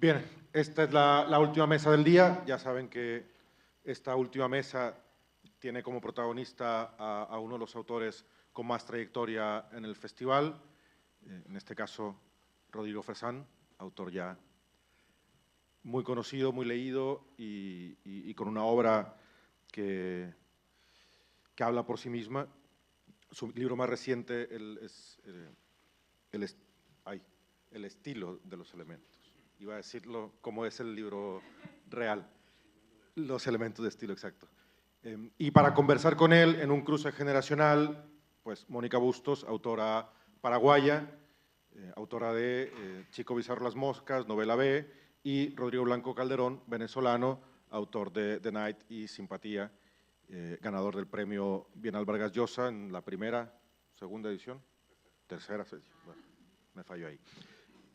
Bien, esta es la última mesa del día. Ya saben que esta última mesa tiene como protagonista a uno de los autores con más trayectoria en el festival, en este caso Rodrigo Fresán, autor ya muy conocido, muy leído y con una obra que habla por sí misma. Su libro más reciente es El estilo de los elementos. Iba a decirlo como es el libro real, los elementos de estilo, exacto. Y para conversar con él en un cruce generacional, pues Mónica Bustos, autora paraguaya, autora de Chico Bizarro Las Moscas, novela B, y Rodrigo Blanco Calderón, venezolano, autor de The Night y Simpatía, ganador del premio Bienal Vargas Llosa en la segunda edición, tercera, bueno, me falló ahí.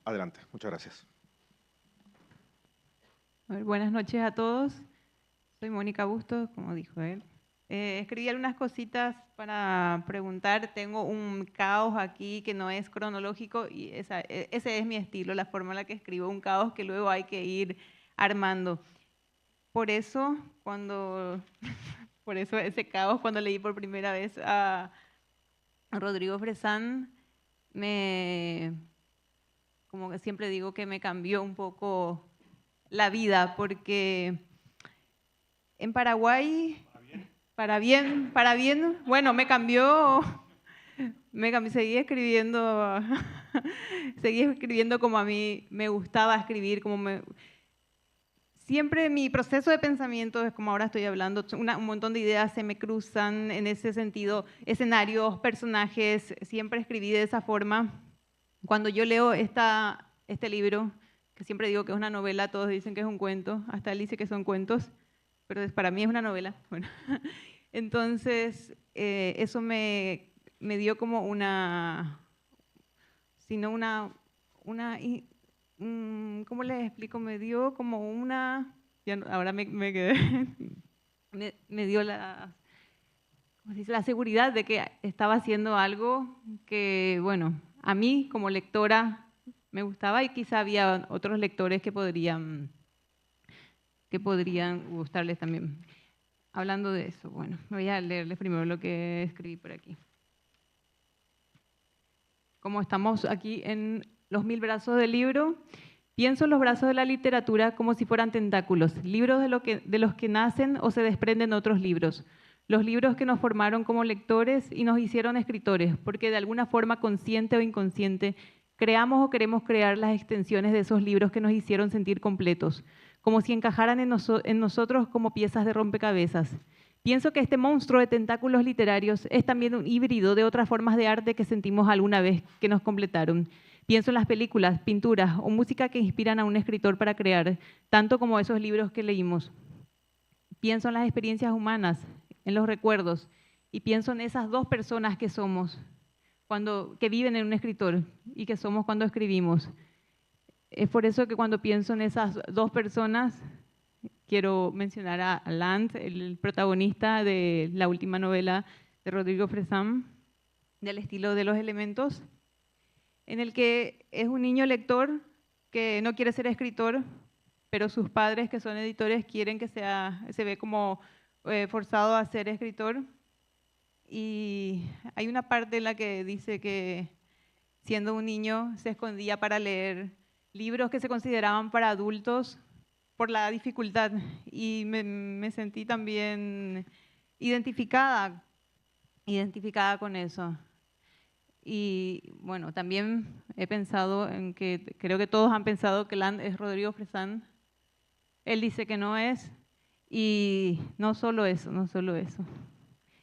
Adelante, muchas gracias. Buenas noches a todos. Soy Mónica Bustos, como dijo él. Escribí algunas cositas para preguntar. Tengo un caos aquí que no es cronológico y ese es mi estilo, la forma en la que escribo un caos que luego hay que ir armando. Por eso, por eso ese caos, cuando leí por primera vez a Rodrigo Fresán, como que siempre digo que me cambió un poco la vida, porque en Paraguay, para bien, bueno, seguí escribiendo, seguí escribiendo como a mí me gustaba escribir, siempre mi proceso de pensamiento es como ahora estoy hablando, un montón de ideas se me cruzan en ese sentido, escenarios, personajes, siempre escribí de esa forma. Cuando yo leo este libro, que siempre digo que es una novela, todos dicen que es un cuento, hasta él dice que son cuentos, pero para mí es una novela. Bueno, entonces eso me dio como ¿cómo les explico? Me dio como ahora me quedé, me dio ¿cómo se dice? La seguridad de que estaba haciendo algo que, bueno, a mí como lectora me gustaba y quizá había otros lectores que podrían gustarles también. Hablando de eso, bueno, voy a leerles primero lo que escribí por aquí. Como estamos aquí en los 1000 brazos del libro, pienso en los brazos de la literatura como si fueran tentáculos, libros de los que nacen o se desprenden otros libros. Los libros que nos formaron como lectores y nos hicieron escritores, porque de alguna forma consciente o inconsciente creamos o queremos crear las extensiones de esos libros que nos hicieron sentir completos, como si encajaran en nosotros como piezas de rompecabezas. Pienso que este monstruo de tentáculos literarios es también un híbrido de otras formas de arte que sentimos alguna vez que nos completaron. Pienso en las películas, pinturas o música que inspiran a un escritor para crear, tanto como esos libros que leímos. Pienso en las experiencias humanas, en los recuerdos, y pienso en esas dos personas que somos, que viven en un escritor y que somos cuando escribimos. Es por eso que cuando pienso en esas dos personas, quiero mencionar a Land, el protagonista de la última novela de Rodrigo Fresán, del estilo de los elementos, en el que es un niño lector que no quiere ser escritor, pero sus padres, que son editores, quieren que se ve como forzado a ser escritor. Y hay una parte en la que dice que siendo un niño se escondía para leer libros que se consideraban para adultos por la dificultad, y me sentí también identificada con eso. Y bueno, también he pensado en que, creo que todos han pensado que Land es Rodrigo Fresán. Él dice que no es, y no solo eso.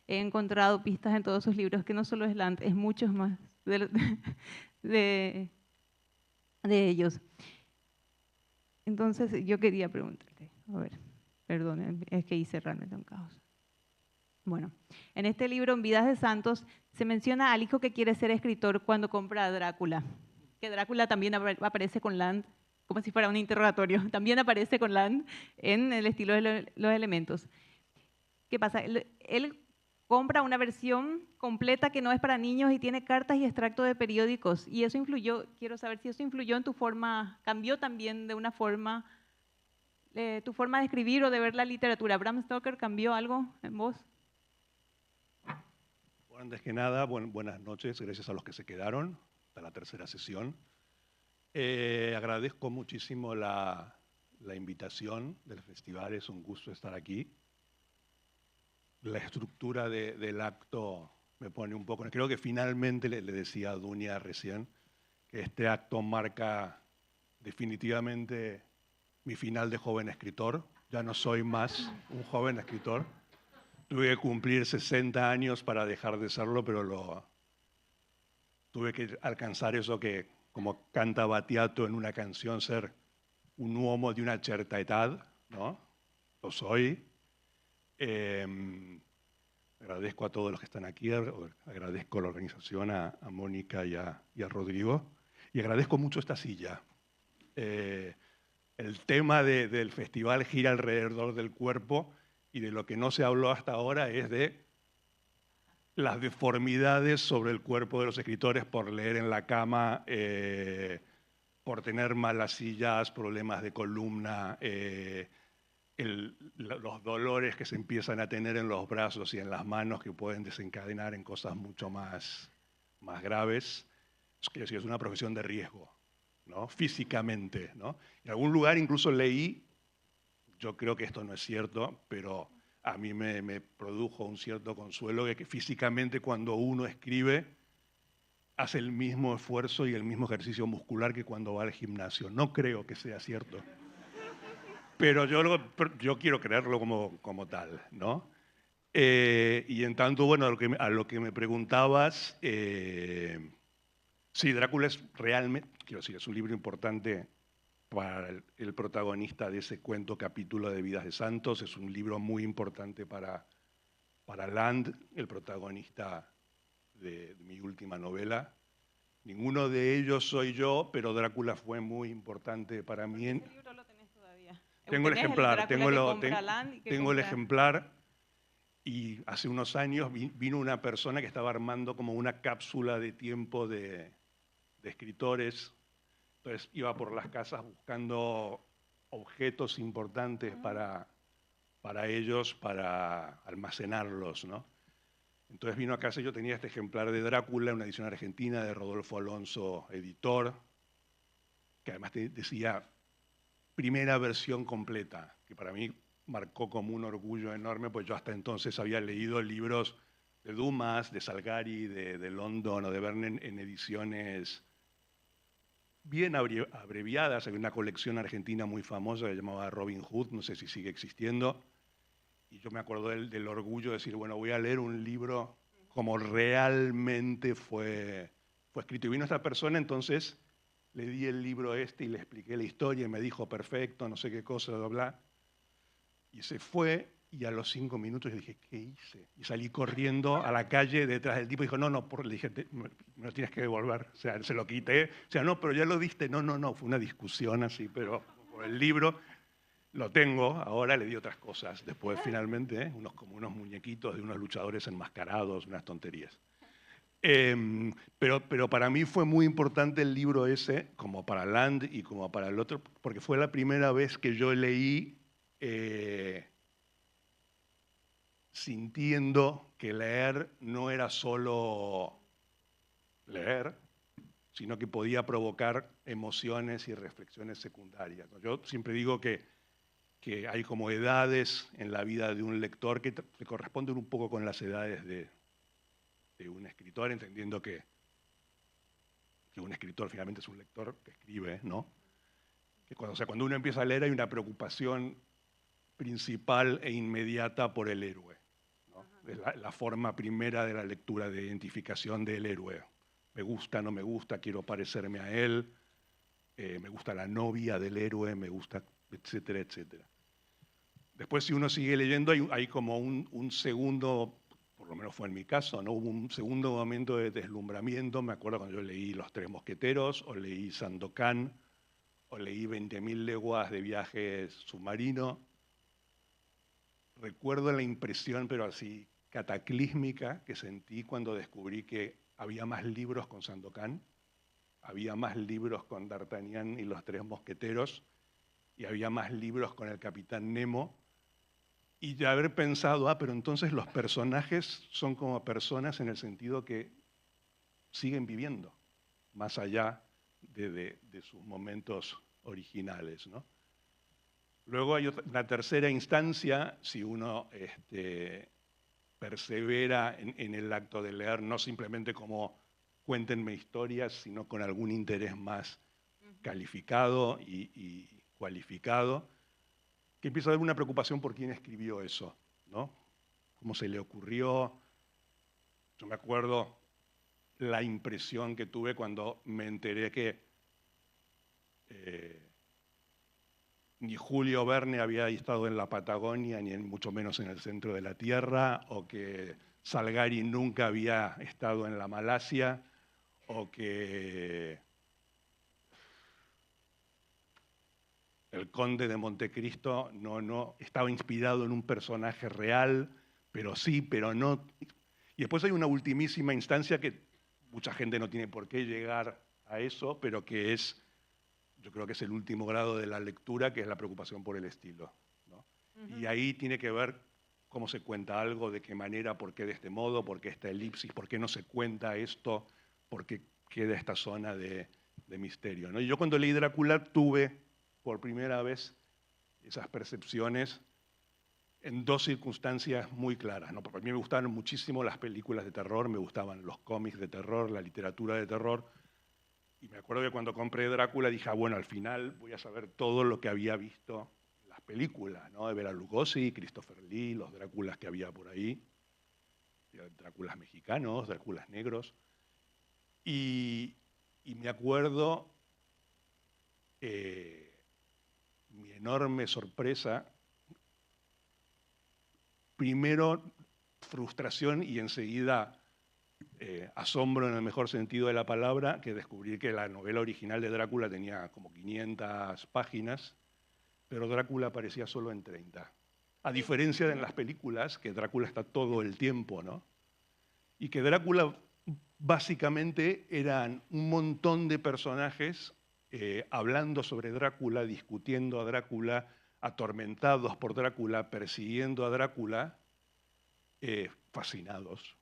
He encontrado pistas en todos sus libros que no solo es Land, es muchos más de ellos. Entonces yo quería preguntarte, a ver, perdón, es que hice realmente un caos. Bueno, en este libro, En Vidas de Santos, se menciona al hijo que quiere ser escritor cuando compra a Drácula, que Drácula también aparece con Land, como si fuera un interrogatorio, también aparece con Land en el estilo de los elementos. ¿Qué pasa? Él compra una versión completa que no es para niños y tiene cartas y extractos de periódicos. Y eso influyó, quiero saber si eso influyó en tu forma, cambió también de una forma, tu forma de escribir o de ver la literatura. ¿Bram Stoker cambió algo en vos? Bueno, antes que nada, buenas noches, gracias a los que se quedaron hasta la tercera sesión. Agradezco muchísimo la invitación del festival, es un gusto estar aquí. La estructura del acto me pone un poco... Creo que finalmente le decía a Dunia recién que este acto marca definitivamente mi final de joven escritor. Ya no soy más un joven escritor. Tuve que cumplir 60 años para dejar de serlo, pero tuve que alcanzar eso que, como canta Battiato en una canción, ser un uomo de una certa edad, ¿no? Lo soy. Agradezco a todos los que están aquí, agradezco a la organización, a Mónica y a Rodrigo, y agradezco mucho esta silla. El tema del festival gira alrededor del cuerpo, y de lo que no se habló hasta ahora es de las deformidades sobre el cuerpo de los escritores por leer en la cama, por tener malas sillas, problemas de columna, los dolores que se empiezan a tener en los brazos y en las manos que pueden desencadenar en cosas mucho más graves. Quiero decir, es una profesión de riesgo, ¿no? Físicamente, ¿no? En algún lugar incluso leí, yo creo que esto no es cierto, pero a mí me produjo un cierto consuelo de que físicamente cuando uno escribe hace el mismo esfuerzo y el mismo ejercicio muscular que cuando va al gimnasio. No creo que sea cierto, pero yo quiero creerlo como tal, ¿no? Y en tanto, bueno, a lo que me preguntabas, sí, Drácula es realmente, quiero decir, es un libro importante para el protagonista de ese cuento capítulo de Vidas de Santos, es un libro muy importante para Land, el protagonista de mi última novela. Ninguno de ellos soy yo, pero Drácula fue muy importante para mí. ¿Ese libro lo tenés todavía? Tengo el ejemplar, tengo el compra... ejemplar, y hace unos años vino una persona que estaba armando como una cápsula de tiempo de escritores. Entonces iba por las casas buscando objetos importantes para ellos, para almacenarlos, ¿no? Entonces vino a casa y yo tenía este ejemplar de Drácula, una edición argentina de Rodolfo Alonso, editor, que además decía primera versión completa, que para mí marcó como un orgullo enorme, pues yo hasta entonces había leído libros de Dumas, de Salgari, de London o de Verne en ediciones bien abreviadas. Hay una colección argentina muy famosa que se llamaba Robin Hood, no sé si sigue existiendo, y yo me acuerdo del orgullo de decir, bueno, voy a leer un libro como realmente fue escrito. Y vino esta persona, entonces le di el libro y le expliqué la historia y me dijo, perfecto, no sé qué cosa, bla, bla. Y se fue, y a los 5 minutos yo dije, ¿qué hice? Y salí corriendo a la calle detrás del tipo y dijo, no, le dije, me lo tienes que devolver. O sea, se lo quité. O sea, no, pero ya lo diste. No, fue una discusión así, pero por el libro lo tengo. Ahora le di otras cosas. Después, finalmente, como unos muñequitos de unos luchadores enmascarados, unas tonterías. Pero para mí fue muy importante el libro ese, como para Land y como para el otro, porque fue la primera vez que yo leí sintiendo que leer no era solo leer, sino que podía provocar emociones y reflexiones secundarias. Yo siempre digo que hay como edades en la vida de un lector que se corresponden un poco con las edades de un escritor, entendiendo que un escritor finalmente es un lector que escribe, ¿no? Que cuando uno empieza a leer hay una preocupación principal e inmediata por el héroe, ¿no? Es la forma primera de la lectura de identificación del héroe. Me gusta, no me gusta, quiero parecerme a él, me gusta la novia del héroe, me gusta, etcétera, etcétera. Después, si uno sigue leyendo, hay como un segundo, por lo menos fue en mi caso, ¿no? Hubo un segundo momento de deslumbramiento. Me acuerdo cuando yo leí Los Tres Mosqueteros, o leí Sandokan, o leí 20.000 leguas de viaje submarino. Recuerdo la impresión, pero así cataclísmica que sentí cuando descubrí que había más libros con Sandokan, había más libros con D'Artagnan y los Tres Mosqueteros, y había más libros con el Capitán Nemo, y de haber pensado, pero entonces los personajes son como personas en el sentido que siguen viviendo, más allá de sus momentos originales, ¿no? Luego hay una tercera instancia, si uno persevera en el acto de leer, no simplemente como cuéntenme historias, sino con algún interés más calificado y cualificado, que empieza a haber una preocupación por quién escribió eso, ¿no? Cómo se le ocurrió. Yo me acuerdo la impresión que tuve cuando me enteré que ni Julio Verne había estado en la Patagonia, ni mucho menos en el centro de la Tierra, o que Salgari nunca había estado en la Malasia, o que el conde de Montecristo no estaba inspirado en un personaje real, pero sí, pero no. Y después hay una ultimísima instancia que mucha gente no tiene por qué llegar a eso, pero que es, yo creo que es el último grado de la lectura, que es la preocupación por el estilo, ¿no? Y ahí tiene que ver cómo se cuenta algo, de qué manera, por qué de este modo, por qué esta elipsis, por qué no se cuenta esto, por qué queda esta zona de misterio, ¿no? Y yo cuando leí Drácula tuve por primera vez esas percepciones en dos circunstancias muy claras, ¿no? Porque a mí me gustaban muchísimo las películas de terror, me gustaban los cómics de terror, la literatura de terror, y me acuerdo que cuando compré Drácula dije, bueno, al final voy a saber todo lo que había visto en las películas, ¿no? De Bela Lugosi, Christopher Lee, los Dráculas que había por ahí, Dráculas mexicanos, Dráculas negros, y me acuerdo mi enorme sorpresa, primero frustración y enseguida asombro en el mejor sentido de la palabra, que descubrí que la novela original de Drácula tenía como 500 páginas, pero Drácula aparecía solo en 30. A diferencia de en las películas, que Drácula está todo el tiempo, ¿no? Y que Drácula básicamente eran un montón de personajes hablando sobre Drácula, discutiendo a Drácula, atormentados por Drácula, persiguiendo a Drácula, fascinados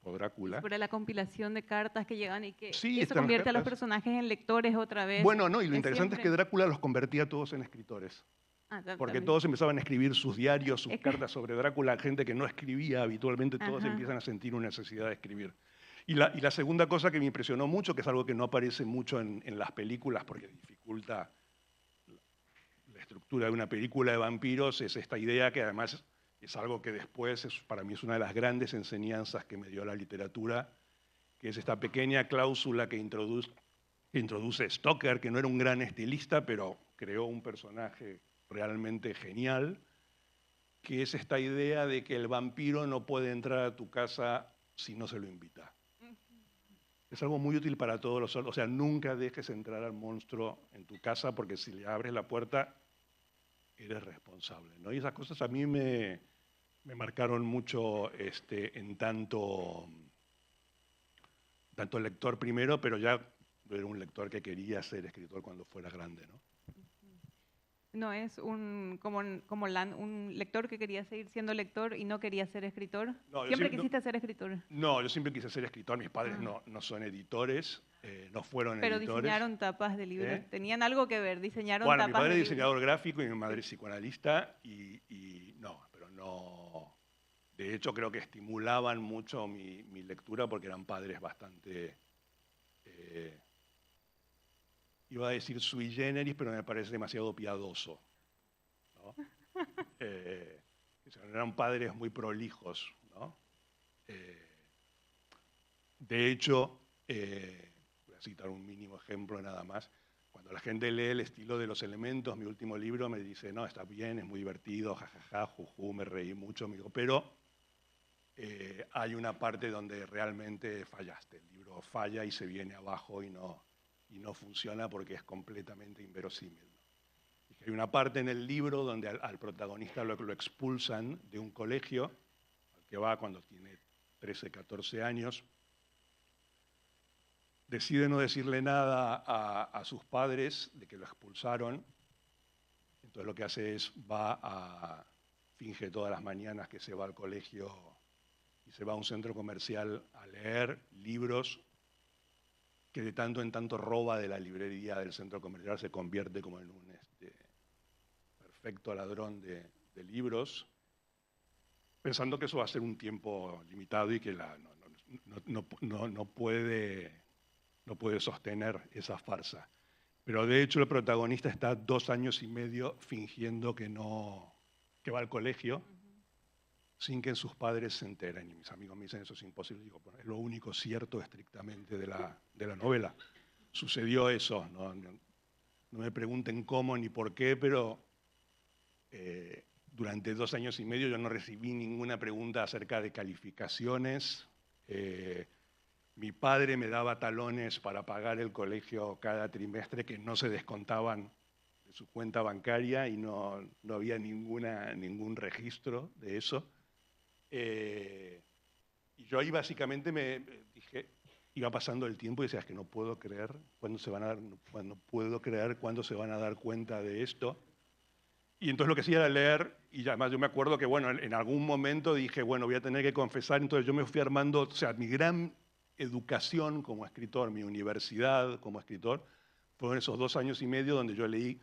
por Drácula. Sobre la compilación de cartas que llegan y que Sí, eso están las convierte a los cartas. personajes en lectores otra vez. Bueno, no, y lo Es interesante es que siempre- Drácula los convertía a todos en escritores. Porque también. todos empezaban a escribir sus diarios, sus Es que- cartas sobre Drácula, gente que no escribía habitualmente, todos Ajá. empiezan a sentir una necesidad de escribir. Y la segunda cosa que me impresionó mucho, que es algo que no aparece mucho en las películas porque dificulta la estructura de una película de vampiros, es esta idea que además es algo que después para mí es una de las grandes enseñanzas que me dio la literatura, que es esta pequeña cláusula que introduce Stoker, que no era un gran estilista, pero creó un personaje realmente genial, que es esta idea de que el vampiro no puede entrar a tu casa si no se lo invita. Es algo muy útil para todos los... O sea, nunca dejes entrar al monstruo en tu casa porque si le abres la puerta, eres responsable, ¿no? Y esas cosas a mí me marcaron mucho en tanto lector primero, pero ya era un lector que quería ser escritor cuando fuera grande, ¿no? No es un lector que quería seguir siendo lector y no quería ser escritor. No, yo Siempre sí- no- quisiste ser escritor, No, yo siempre quise ser escritor. Mis padres Ah. no son editores, no fueron pero editores. diseñaron tapas de libros. ¿Eh? Tenían algo que ver, diseñaron Bueno, mi tapas padre de es libros. diseñador gráfico y mi madre es psicoanalista y no, pero no... De hecho, creo que estimulaban mucho mi lectura porque eran padres bastante... iba a decir sui generis, pero me parece demasiado piadoso, ¿no? Eran padres muy prolijos, ¿no? De hecho, voy a citar un mínimo ejemplo nada más, cuando la gente lee El estilo de los elementos, mi último libro, me dice, no, está bien, es muy divertido, jajaja, juju, me reí mucho, me digo, pero hay una parte donde realmente fallaste, el libro falla y se viene abajo y no funciona porque es completamente inverosímil, ¿no? Y hay una parte en el libro donde al protagonista lo expulsan de un colegio al que va cuando tiene 13, 14 años. Decide no decirle nada a sus padres de que lo expulsaron. Entonces lo que hace es finge todas las mañanas que se va al colegio y se va a un centro comercial a leer libros que de tanto en tanto roba de la librería del centro comercial, se convierte como en un perfecto ladrón de libros, pensando que eso va a ser un tiempo limitado y que no puede sostener esa farsa. Pero de hecho el protagonista está 2 años y medio fingiendo que va al colegio sin que sus padres se enteren. Y mis amigos me dicen, eso es imposible. Digo, bueno, es lo único cierto estrictamente de la novela. Sucedió eso. No me pregunten cómo ni por qué, pero durante 2 años y medio yo no recibí ninguna pregunta acerca de calificaciones. Mi padre me daba talones para pagar el colegio cada trimestre que no se descontaban de su cuenta bancaria y no había ningún registro de eso. Y yo ahí básicamente iba pasando el tiempo y decía, es que no puedo creer cuándo se van a dar cuenta de esto. Y entonces lo que hacía era leer, y además yo me acuerdo que, bueno, en algún momento dije, bueno, voy a tener que confesar, entonces yo me fui armando, o sea, mi gran educación como escritor, mi universidad como escritor, fueron esos 2 años y medio donde yo leí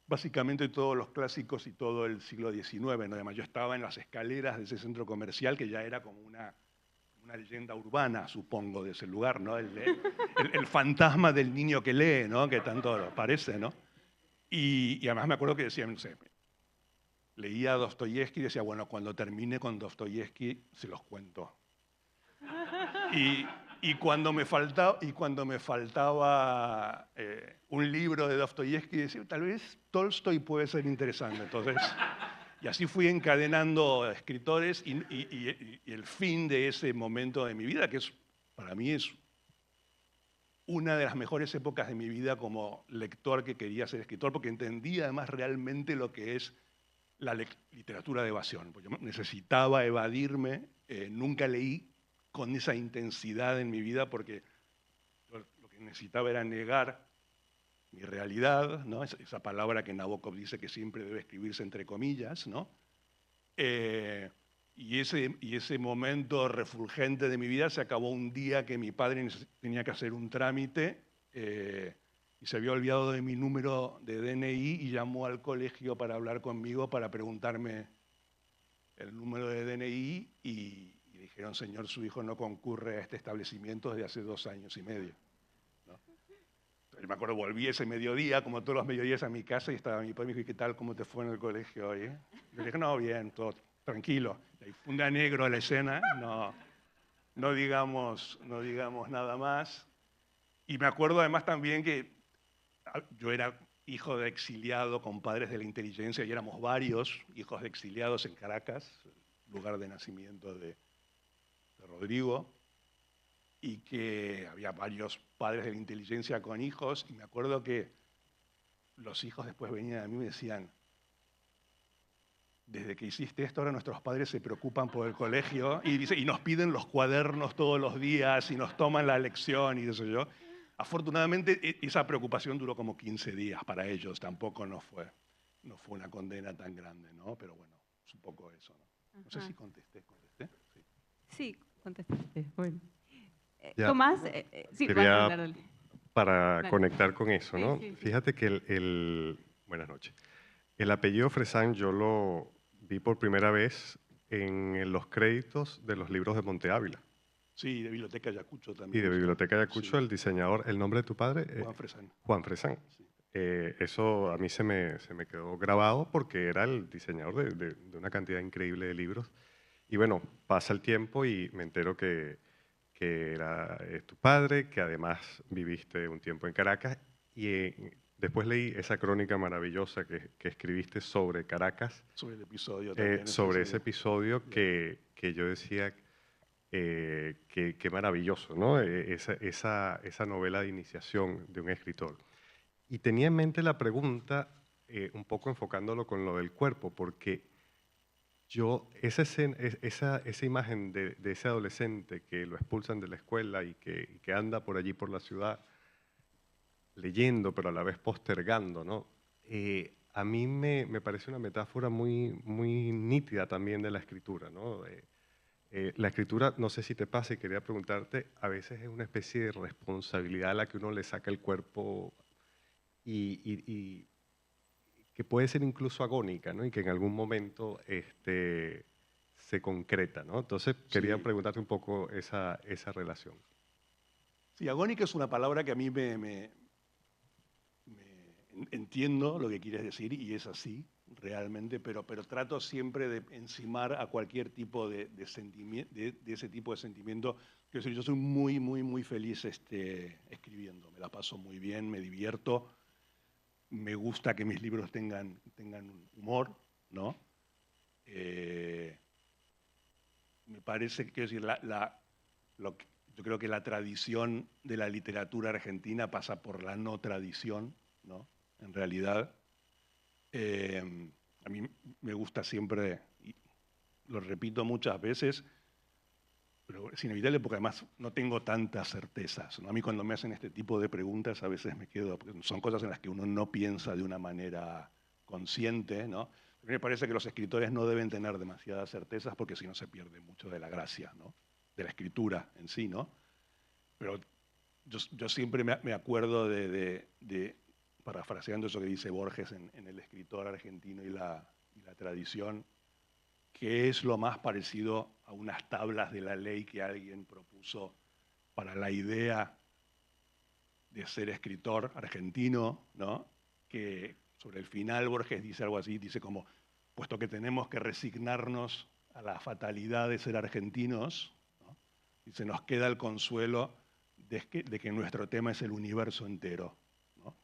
básicamente todos los clásicos y todo el siglo XIX, ¿no? Además, yo estaba en las escaleras de ese centro comercial que ya era como una leyenda urbana, supongo, de ese lugar, ¿no? El fantasma del niño que lee, ¿no? Que tanto parece, ¿no? Y además me acuerdo que decía, no sé, leía a Dostoyevsky y decía, bueno, cuando termine con Dostoyevsky se los cuento. Y cuando me faltaba un libro de Dostoyevsky, decía, tal vez Tolstoy puede ser interesante. Entonces, y así fui encadenando escritores y el fin de ese momento de mi vida, que para mí es una de las mejores épocas de mi vida como lector que quería ser escritor, porque entendía además realmente lo que es la literatura de evasión. Porque yo necesitaba evadirme, nunca leí con esa intensidad en mi vida porque lo que necesitaba era negar mi realidad, ¿no? Esa palabra que Nabokov dice que siempre debe escribirse entre comillas, ¿no? Y ese momento refulgente de mi vida se acabó un día que mi padre tenía que hacer un trámite y se había olvidado de mi número de DNI y llamó al colegio para hablar conmigo, para preguntarme el número de DNI y dijeron, señor, su hijo no concurre a este establecimiento desde hace 2 años y medio. ¿No? Yo me acuerdo, volví ese mediodía, como todos los mediodías, a mi casa y estaba mi padre y me dijo, ¿qué tal? ¿Cómo te fue en el colegio hoy? Le dije, no, bien, todo tranquilo. Y funda negro a la escena, no digamos nada más. Y me acuerdo además también que yo era hijo de exiliado con padres de la inteligencia y éramos varios hijos de exiliados en Caracas, lugar de nacimiento de Rodrigo, y que había varios padres de la inteligencia con hijos, y me acuerdo que los hijos después venían a mí y me decían, desde que hiciste esto, ahora nuestros padres se preocupan por el colegio y nos piden los cuadernos todos los días y nos toman la lección y eso yo. Afortunadamente, esa preocupación duró como 15 días para ellos, tampoco no fue una condena tan grande, ¿no? Pero bueno, es un poco eso, ¿no? No sé si contesté. Sí, contestaste. Bueno. Ya. Tomás, sí, Quería, dale. para Dale. conectar con eso, Sí, ¿no? sí, sí. Fíjate que buenas noches. El apellido Fresán yo lo vi por primera vez en los créditos de los libros de Monte Ávila. Sí, de Biblioteca Ayacucho también. Y de Biblioteca Ayacucho, sí. el diseñador, ¿el nombre de tu padre? Juan Fresán. Juan Fresán. Sí. Eso a mí se me quedó grabado porque era el diseñador de una cantidad increíble de libros. Y bueno, pasa el tiempo y me entero que era tu padre, que además viviste un tiempo en Caracas. Y después leí esa crónica maravillosa que escribiste sobre Caracas. Sobre el episodio también. Sobre ese episodio que yo decía, qué maravilloso, ¿no? Esa novela de iniciación de un escritor. Y tenía en mente la pregunta, un poco enfocándolo con lo del cuerpo, porque esa imagen de ese adolescente que lo expulsan de la escuela y que anda por allí por la ciudad leyendo, pero a la vez postergando, ¿no? A mí me parece una metáfora muy nítida también de la escritura, ¿no? La escritura, no sé si te pasa y quería preguntarte, a veces es una especie de responsabilidad a la que uno le saca el cuerpo y que puede ser incluso agónica, ¿no? Y que en algún momento se concreta, ¿no? Entonces quería Sí. preguntarte un poco esa relación. Sí, agónica es una palabra que a mí entiendo lo que quieres decir y es así realmente, pero trato siempre de encimar a cualquier tipo de ese tipo de sentimiento. Quiero decir, yo soy muy feliz escribiendo, me la paso muy bien, me divierto, me gusta que mis libros tengan humor, ¿no? Me parece, quiero decir, yo creo que la tradición de la literatura argentina pasa por la no tradición, ¿no? En realidad, a mí me gusta siempre, y lo repito muchas veces, pero es inevitable porque además no tengo tantas certezas, ¿no? A mí cuando me hacen este tipo de preguntas a veces me quedo, porque son cosas en las que uno no piensa de una manera consciente, ¿no? A mí me parece que los escritores no deben tener demasiadas certezas porque si no se pierde mucho de la gracia, ¿no? De la escritura en sí, ¿no? Pero yo siempre me acuerdo parafraseando eso que dice Borges en El escritor argentino y la tradición, que es lo más parecido a unas tablas de la ley que alguien propuso para la idea de ser escritor argentino, ¿no? Que sobre el final Borges dice algo así, dice como, puesto que tenemos que resignarnos a la fatalidad de ser argentinos, ¿no? Dice, nos queda el consuelo de que nuestro tema es el universo entero, ¿no?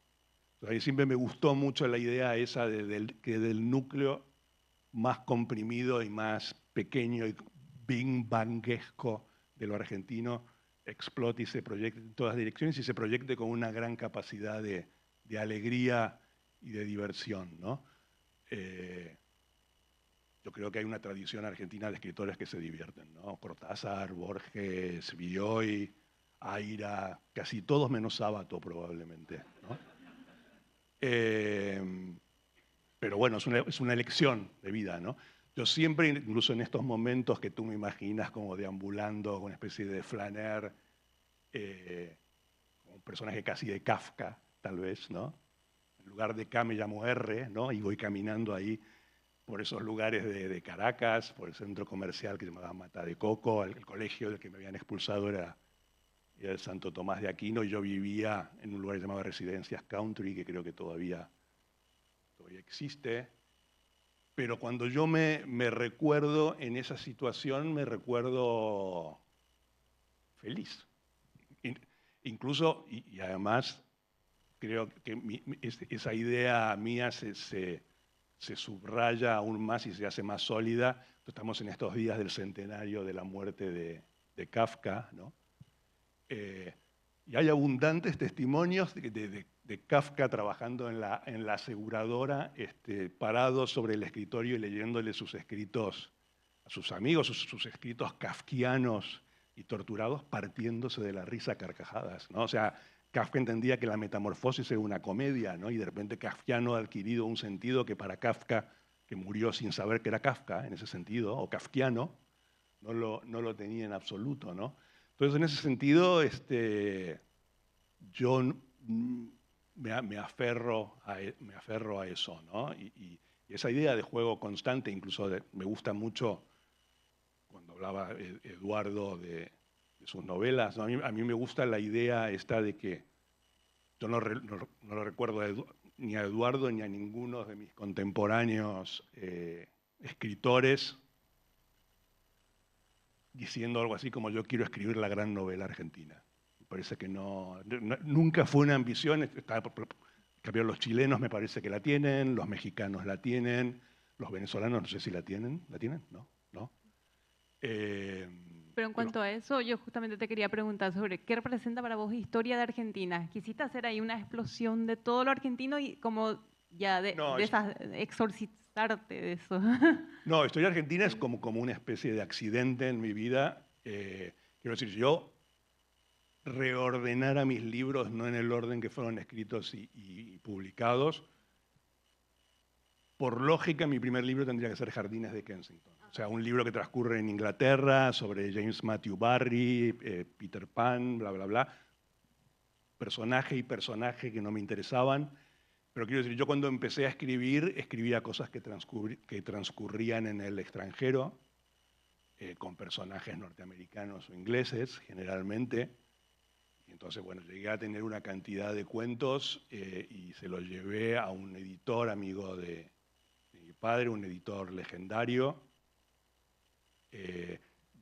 Entonces, ahí siempre me gustó mucho la idea esa que del núcleo más comprimido y más pequeño y bing bangesco de lo argentino explote y se proyecte en todas direcciones y se proyecte con una gran capacidad de alegría y de diversión, ¿no? Yo creo que hay una tradición argentina de escritores que se divierten, ¿no? Cortázar, Borges, Bioy, Aira, casi todos menos Sábato probablemente, ¿no? Pero bueno, es una elección de vida, ¿no? Yo siempre, incluso en estos momentos que tú me imaginas como deambulando con una especie de flaner, como un personaje casi de Kafka, tal vez, ¿no? En lugar de K me llamo R, ¿no? Y voy caminando ahí por esos lugares de Caracas, por el centro comercial que se llamaba Mata de Coco, el colegio del que me habían expulsado era el Santo Tomás de Aquino, y yo vivía en un lugar llamado Residencias Country, que creo que todavía existe. Pero cuando yo me recuerdo en esa situación, me recuerdo feliz. Incluso, y además, creo que esa idea mía se subraya aún más y se hace más sólida. Estamos en estos días del centenario de la muerte de Kafka, ¿no? Y hay abundantes testimonios de Kafka trabajando en la aseguradora, parado sobre el escritorio y leyéndole sus escritos a sus amigos, sus escritos kafkianos y torturados, partiéndose de la risa a carcajadas, ¿no? O sea, Kafka entendía que la metamorfosis era una comedia, ¿no? Y de repente kafkiano ha adquirido un sentido que para Kafka, que murió sin saber que era Kafka en ese sentido, o kafkiano, no lo tenía en absoluto, ¿no? Entonces, en ese sentido, yo me aferro a eso, ¿no? Y esa idea de juego constante, incluso me gusta mucho cuando hablaba Eduardo de sus novelas, ¿no? A mí me gusta la idea esta de que yo no lo recuerdo ni a Eduardo ni a ninguno de mis contemporáneos escritores diciendo algo así como yo quiero escribir la gran novela argentina. Me parece que nunca fue una ambición. Los chilenos me parece que la tienen, los mexicanos la tienen, los venezolanos no sé si la tienen. ¿La tienen? No, no. Pero en cuanto a eso, yo justamente te quería preguntar sobre qué representa para vos historia de Argentina. Quisiste hacer ahí una explosión de todo lo argentino y como ya No, exorcizarte de eso. No, Historia Argentina es como una especie de accidente en mi vida. Quiero decir, yo reordenara mis libros no en el orden que fueron escritos y publicados. Por lógica, mi primer libro tendría que ser Jardines de Kensington. O sea, un libro que transcurre en Inglaterra, sobre James Matthew Barrie, Peter Pan, bla, bla, bla. Personaje y personaje que no me interesaban. Pero quiero decir, yo cuando empecé a escribir, escribía cosas que transcurrían en el extranjero, con personajes norteamericanos o ingleses, generalmente. Y entonces, bueno, llegué a tener una cantidad de cuentos y se los llevé a un editor amigo de mi padre, un editor legendario.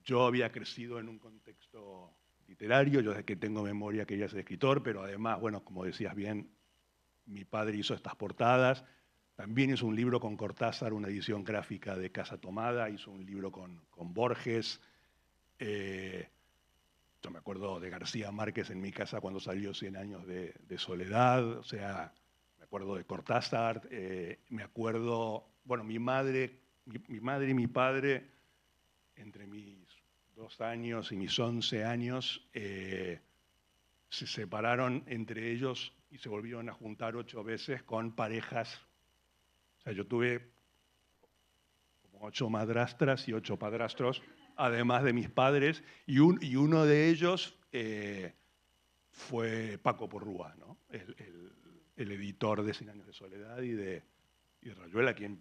Yo había crecido en un contexto literario, yo desde que tengo memoria quería ser escritor, pero además, bueno, como decías bien, mi padre hizo estas portadas, también hizo un libro con Cortázar, una edición gráfica de Casa Tomada, hizo un libro con Borges. Yo me acuerdo de García Márquez en mi casa cuando salió 100 años de soledad, o sea, me acuerdo de Cortázar, me acuerdo, bueno, mi madre y mi padre, entre mis 2 años y mis 11 años, se separaron entre ellos y se volvieron a juntar 8 veces con parejas. O sea, yo tuve como 8 madrastras y 8 padrastros, además de mis padres, y uno de ellos fue Paco Porrúa, ¿no? el editor de 100 años de soledad y de Rayuela, quien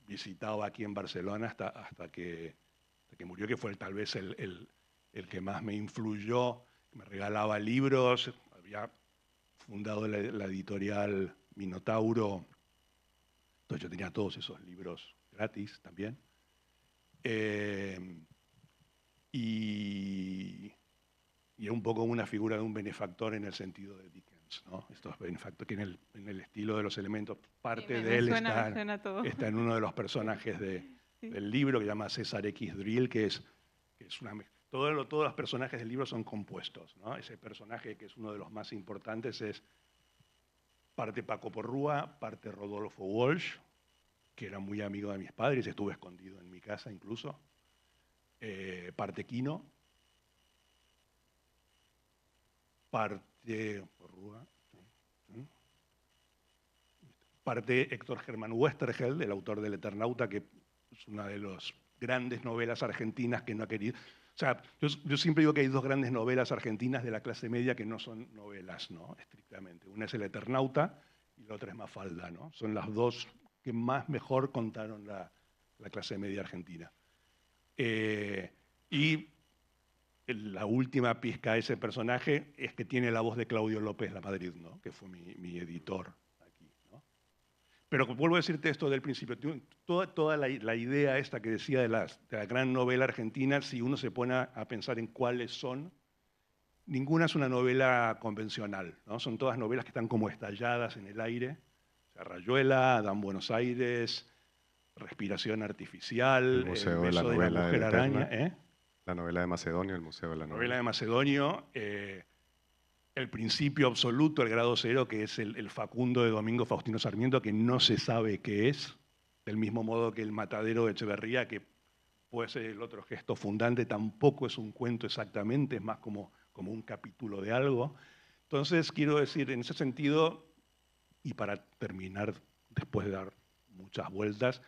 visitaba aquí en Barcelona hasta que murió, que fue tal vez el que más me influyó, me regalaba libros, había fundado la editorial Minotauro, entonces yo tenía todos esos libros gratis también. Y es un poco una figura de un benefactor en el sentido de Dickens, ¿no? Estos benefactores que en el estilo de los elementos, parte Sí, de él suena todo. está en uno de los personajes Sí. del libro que se llama César X. Drill, que es una... Todos los personajes del libro son compuestos, ¿no? Ese personaje que es uno de los más importantes es parte Paco Porrúa, parte Rodolfo Walsh, que era muy amigo de mis padres, estuvo escondido en mi casa incluso, parte Quino, parte Porrúa, parte Héctor Germán Westergeld, el autor del Eternauta, que es una de las grandes novelas argentinas que no ha querido... O sea, yo siempre digo que hay 2 grandes novelas argentinas de la clase media que no son novelas, ¿no? Estrictamente. Una es el Eternauta y la otra es Mafalda, ¿no? Son las 2 que más mejor contaron la clase media argentina. Y la última pizca de ese personaje es que tiene la voz de Claudio López Lamadrid, ¿no? Que fue mi editor aquí, ¿no? Pero vuelvo a decirte esto del principio, toda la idea esta que decía de la gran novela argentina, si uno se pone a pensar en cuáles son, ninguna es una novela convencional, ¿no? Son todas novelas que están como estalladas en el aire. O sea, Rayuela, Dan Buenos Aires, Respiración Artificial, El Museo de la Beso de la Novela Mujer Eterna. Araña. La novela de Macedonio, el Museo de la Novela Novela. de Macedonio, El Principio Absoluto, El Grado Cero, que es el Facundo de Domingo Faustino Sarmiento, que no se sabe qué es, del mismo modo que El Matadero de Echeverría, que puede ser el otro gesto fundante, tampoco es un cuento exactamente, es más como un capítulo de algo. Entonces, quiero decir, en ese sentido, y para terminar, después de dar muchas vueltas,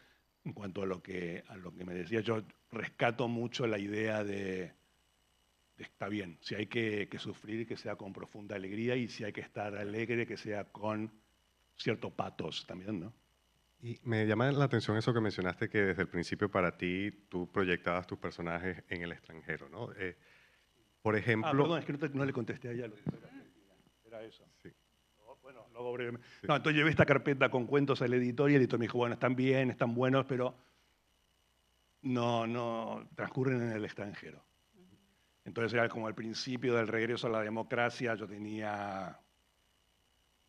en cuanto a lo que me decía, yo rescato mucho la idea de está bien, si hay que sufrir, que sea con profunda alegría, y si hay que estar alegre, que sea con cierto patos también, ¿no? Y me llama la atención eso que mencionaste, que desde el principio para ti tú proyectabas tus personajes en el extranjero, ¿no? Por ejemplo... perdón, es que no le contesté a ella lo que era Argentina. Era eso. Sí. Bueno, luego brevemente. Sí. No, entonces llevé esta carpeta con cuentos al editor y el editor me dijo, bueno, están bien, están buenos, pero no transcurren en el extranjero. Entonces era como al principio del regreso a la democracia, yo tenía,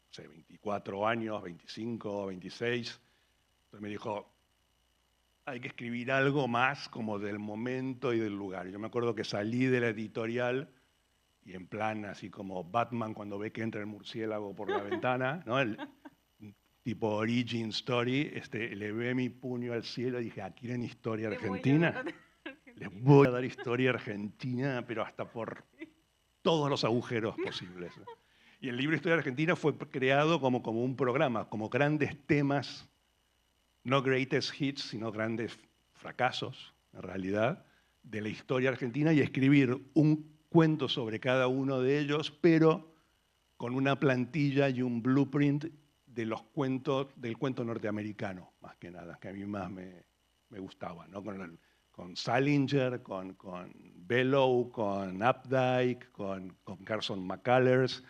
no sé, 24 años, 25, 26. Entonces me dijo, hay que escribir algo más como del momento y del lugar. Yo me acuerdo que salí de la editorial y en plan así como Batman cuando ve que entra el murciélago por la ventana, ¿no? tipo origin story, elevé mi puño al cielo y dije, ¿quieren historia Te voy a argentina? dar- Les voy a dar historia argentina, pero hasta por todos los agujeros posibles. Y el libro Historia Argentina fue creado como un programa, como grandes temas, no greatest hits, sino grandes fracasos, en realidad, de la historia argentina y escribir un cuento sobre cada uno de ellos, pero con una plantilla y un blueprint de los cuentos, del cuento norteamericano, más que nada, que a mí más me gustaba, ¿no? Con Salinger, con Bellow, con Updike, con Carson McCullers.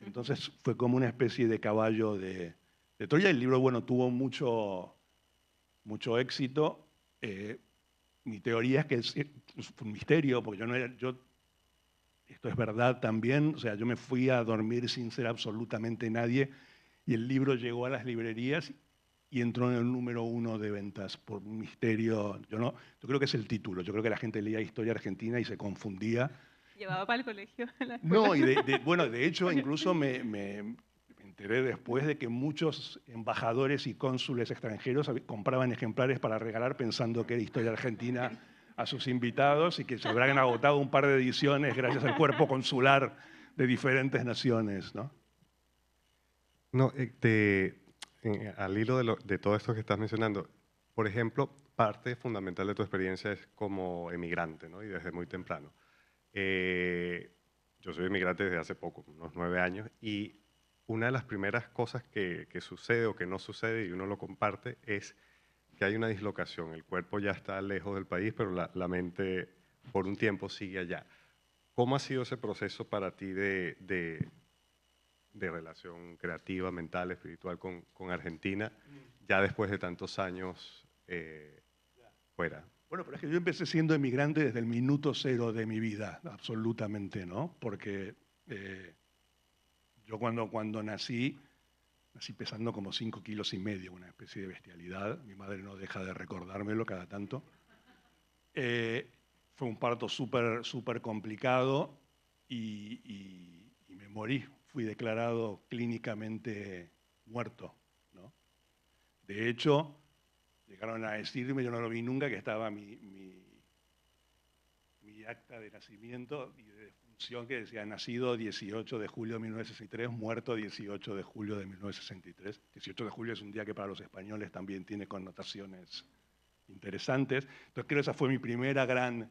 Entonces fue como una especie de caballo de Troya. El libro, bueno, tuvo mucho éxito. Mi teoría es que fue un misterio, porque esto es verdad también, o sea, yo me fui a dormir sin ser absolutamente nadie y el libro llegó a las librerías y entró en el número 1 de ventas por un misterio. Yo creo que es el título, yo creo que la gente leía Historia Argentina y se confundía. Llevaba para el colegio, a la escuela. No, y bueno, de hecho incluso me enteré después de que muchos embajadores y cónsules extranjeros compraban ejemplares para regalar pensando que era Historia Argentina a sus invitados y que se habrán agotado un par de ediciones gracias al cuerpo consular de diferentes naciones, ¿no? No, al hilo de todo esto que estás mencionando, por ejemplo, parte fundamental de tu experiencia es como emigrante, ¿no? Y desde muy temprano. Yo soy emigrante desde hace poco, unos 9 años, y una de las primeras cosas que sucede o que no sucede, y uno lo comparte, es que hay una dislocación. El cuerpo ya está lejos del país, pero la mente por un tiempo sigue allá. ¿Cómo ha sido ese proceso para ti de relación creativa, mental, espiritual con Argentina, ya después de tantos años fuera? Bueno, pero es que yo empecé siendo emigrante desde el minuto cero de mi vida, absolutamente, ¿no? Porque yo cuando nací pesando como 5,5 kilos, una especie de bestialidad. Mi madre no deja de recordármelo cada tanto. Fue un parto súper complicado y me morí. Fui declarado clínicamente muerto, ¿no? De hecho, llegaron a decirme, yo no lo vi nunca, que estaba mi acta de nacimiento y de defunción que decía nacido 18 de julio de 1963, muerto 18 de julio de 1963. 18 de julio es un día que para los españoles también tiene connotaciones interesantes. Entonces creo que esa fue mi primera gran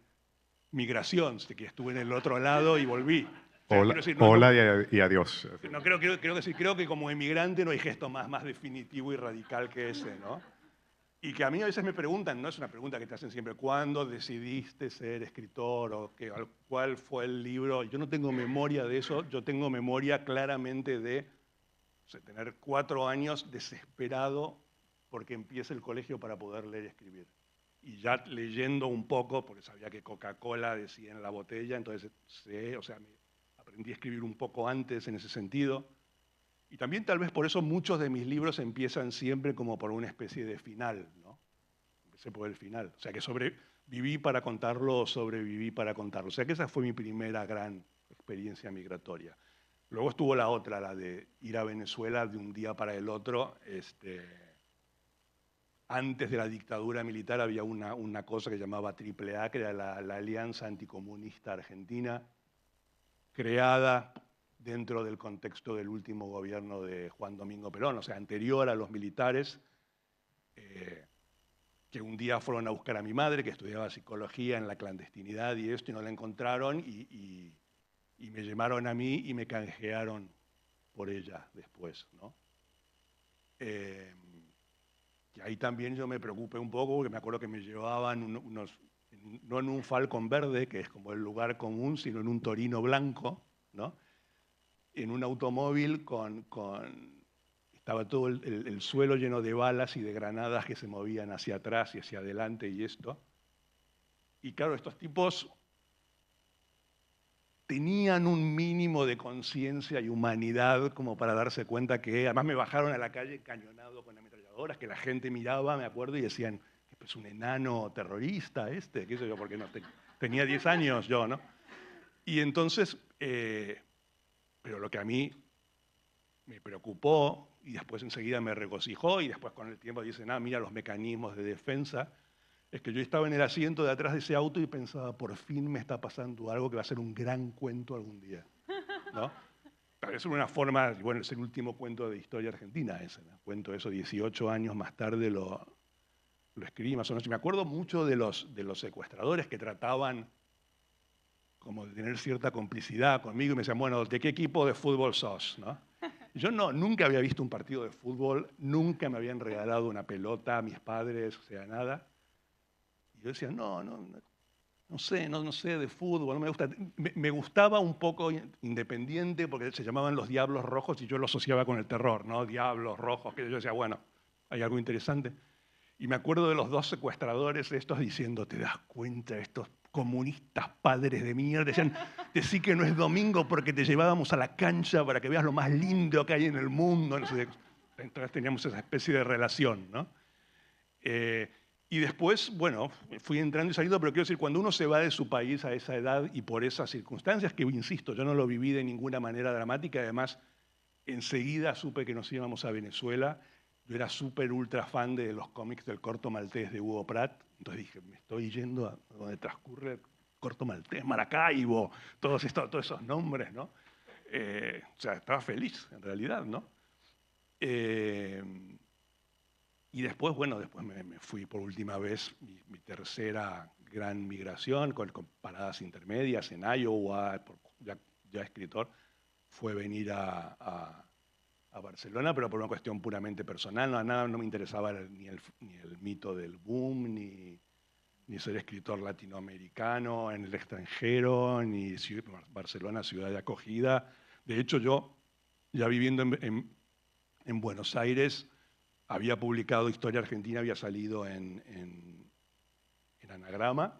migración, que estuve en el otro lado y volví. O sea, Hola, decir, y adiós. no, creo que como emigrante no hay gesto más definitivo y radical que ese, ¿no? Y que a mí a veces me preguntan, no es una pregunta que te hacen siempre, ¿cuándo decidiste ser escritor o cuál fue el libro? Yo no tengo memoria de eso, yo tengo memoria claramente de tener 4 años desesperado porque empiece el colegio para poder leer y escribir. Y ya leyendo un poco, porque sabía que Coca-Cola decía en la botella, entonces aprendí a escribir un poco antes en ese sentido. Y también tal vez por eso muchos de mis libros empiezan siempre como por una especie de final, ¿no? Empecé por el final. O sea que sobreviví para contarlo o sobreviví para contarlo. O sea que esa fue mi primera gran experiencia migratoria. Luego estuvo la otra, la de ir a Venezuela de un día para el otro. Antes de la dictadura militar había una cosa que llamaba AAA, que era la Alianza Anticomunista Argentina, creada dentro del contexto del último gobierno de Juan Domingo Perón, o sea, anterior a los militares, que un día fueron a buscar a mi madre, que estudiaba psicología en la clandestinidad y no la encontraron, y me llamaron a mí y me canjearon por ella después, ¿no? Y ahí también yo me preocupé un poco, porque me acuerdo que me llevaban no en un Falcon verde, que es como el lugar común, sino en un Torino blanco, ¿no? En un automóvil estaba todo el suelo lleno de balas y de granadas que se movían hacia atrás y hacia adelante y esto. Y claro, estos tipos tenían un mínimo de conciencia y humanidad como para darse cuenta que, además me bajaron a la calle cañonado con ametralladoras, que la gente miraba, me acuerdo, y decían, es un enano terrorista qué sé yo, porque no, tenía 10 años yo, ¿no? Y entonces, pero lo que a mí me preocupó y después enseguida me regocijó y después con el tiempo dicen, mira los mecanismos de defensa. Es que yo estaba en el asiento de atrás de ese auto y pensaba, por fin me está pasando algo que va a ser un gran cuento algún día, ¿no? Es una forma, bueno, es el último cuento de historia argentina ese, ¿no? Cuento eso, 18 años más tarde lo escribí más o menos. Y me acuerdo mucho de los secuestradores que trataban como de tener cierta complicidad conmigo y me decían, bueno, ¿de qué equipo de fútbol sos? ¿No? Yo nunca había visto un partido de fútbol, nunca me habían regalado una pelota a mis padres, o sea, nada. Y yo decía, no sé de fútbol, no me gusta. Me gustaba un poco Independiente porque se llamaban los Diablos Rojos y yo lo asociaba con el terror, ¿no? Diablos Rojos, que yo decía, bueno, hay algo interesante. Y me acuerdo de los dos secuestradores estos diciendo, ¿te das cuenta? Estos comunistas padres de mierda decían, decí que no es domingo porque te llevábamos a la cancha para que veas lo más lindo que hay en el mundo. No sé, entonces teníamos esa especie de relación, ¿no? Y después, bueno, fui entrando y saliendo, pero quiero decir, cuando uno se va de su país a esa edad y por esas circunstancias, que insisto, yo no lo viví de ninguna manera dramática, además enseguida supe que nos íbamos a Venezuela. Yo era súper ultra fan de los cómics del Corto Maltés de Hugo Pratt, entonces dije, me estoy yendo a donde transcurre el Corto Maltés, Maracaibo, todos esos nombres, ¿no? O sea, estaba feliz, en realidad, ¿no? Y después, bueno, después me fui por última vez, mi tercera gran migración, con paradas intermedias en Iowa, ya escritor, fue venir a Barcelona, pero por una cuestión puramente personal. Nada, no me interesaba ni el mito del boom, ni ser escritor latinoamericano en el extranjero, ni Barcelona, ciudad de acogida. De hecho, yo, ya viviendo en Buenos Aires, había publicado Historia Argentina, había salido en Anagrama,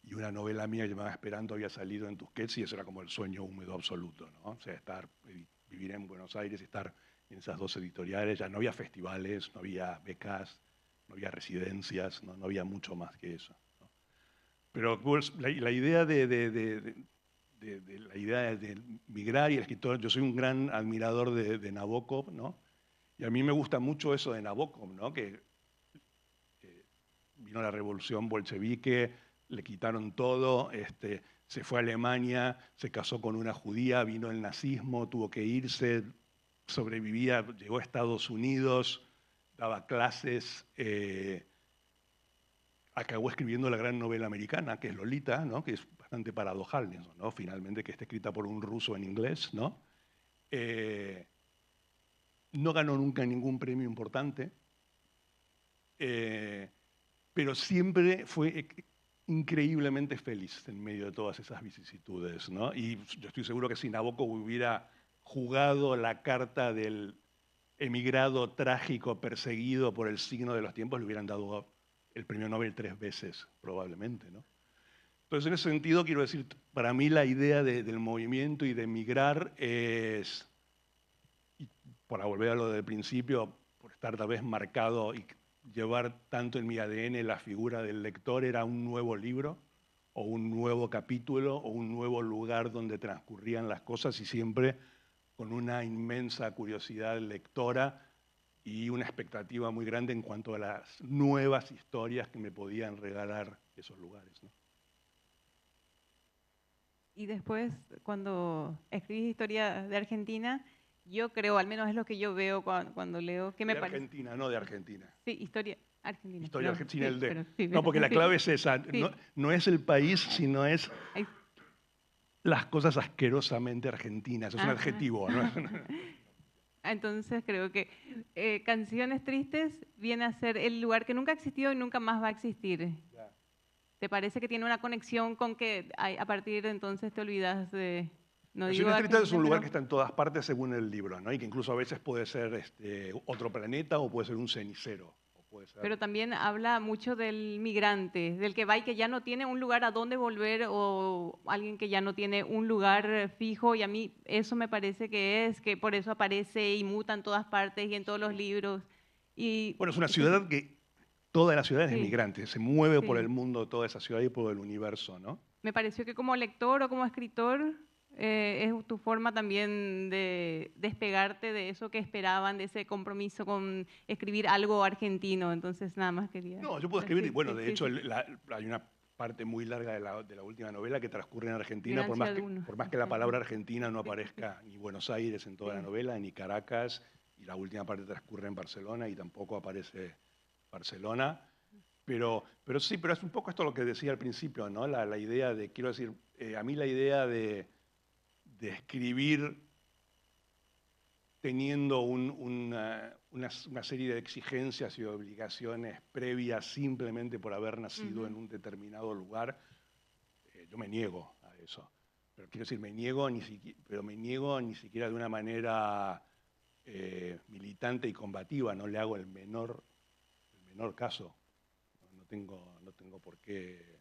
y una novela mía llamada Esperando había salido en Tusquets, y eso era como el sueño húmedo absoluto, ¿no? O sea, vivir en Buenos Aires, estar en esas dos editoriales, ya no había festivales, no había becas, no había residencias, no había mucho más que eso, ¿no? Pero pues, la idea de migrar y el escritor, yo soy un gran admirador de Nabokov, ¿no? Y a mí me gusta mucho eso de Nabokov, ¿no? Que vino la revolución bolchevique, le quitaron todo, se fue a Alemania, se casó con una judía, vino el nazismo, tuvo que irse, sobrevivía, llegó a Estados Unidos, daba clases, acabó escribiendo la gran novela americana, que es Lolita, ¿no? Que es bastante paradojal, ¿no? Finalmente, que está escrita por un ruso en inglés, ¿no? No ganó nunca ningún premio importante, pero siempre fue increíblemente feliz en medio de todas esas vicisitudes, ¿no? Y yo estoy seguro que si Nabokov hubiera jugado la carta del emigrado trágico, perseguido por el signo de los tiempos, le hubieran dado el premio Nobel 3 veces, probablemente, ¿no? Entonces, en ese sentido, quiero decir, para mí la idea del movimiento y de emigrar es, y para volver a lo del principio, por estar tal vez marcado y llevar tanto en mi ADN la figura del lector, era un nuevo libro o un nuevo capítulo o un nuevo lugar donde transcurrían las cosas, y siempre con una inmensa curiosidad lectora y una expectativa muy grande en cuanto a las nuevas historias que me podían regalar esos lugares, ¿no? Y después, cuando escribís Historia de Argentina, yo creo, al menos es lo que yo veo cuando leo, que me De parece... Argentina, no de Argentina. Sí, Historia Argentina. Historia No, Argentina, sí, el de. pero sí, No, porque la sí, clave es esa. sí. No es el país, sino es Ay, las cosas asquerosamente argentinas. Es un ajá. adjetivo, ¿no? Entonces creo que Canciones Tristes viene a ser el lugar que nunca ha existido y nunca más va a existir. Ya. ¿Te parece que tiene una conexión con que a partir de entonces te olvidas de... No digo Canciones Tristes es un Argentina, lugar pero- que está en todas partes según el libro, ¿no? Y que incluso a veces puede ser otro planeta o puede ser un cenicero. O puede ser... Pero también habla mucho del migrante, del que va y que ya no tiene un lugar a dónde volver, o alguien que ya no tiene un lugar fijo, y a mí eso me parece que por eso aparece y muta en todas partes y en todos los libros. Y Bueno, es una ciudad que toda la ciudad es Sí. migrante, se mueve por Sí. el mundo toda esa ciudad y por el universo, ¿no? me pareció que como lector o como escritor es tu forma también de despegarte de eso que esperaban, de ese compromiso con escribir algo argentino. Entonces, nada más quería No, yo puedo escribir, y decir, bueno, sí, de sí, hecho sí. hay una parte muy larga de la última novela que transcurre en Argentina, Gran Ciudad Uno, por más que la palabra exactamente. Argentina no Sí, sí, sí. aparezca ni Buenos Aires en toda la Sí. novela, ni Caracas, y la última parte transcurre en Barcelona y tampoco aparece Barcelona. Pero sí, pero es un poco esto lo que decía al principio, ¿no? La idea de, quiero decir, a mí la idea de escribir teniendo una serie de exigencias y obligaciones previas simplemente por haber nacido en Ujú. un determinado lugar, yo me niego a eso. Pero quiero decir, me niego pero me niego ni siquiera de una manera militante y combativa, no le hago el menor caso. No tengo por qué.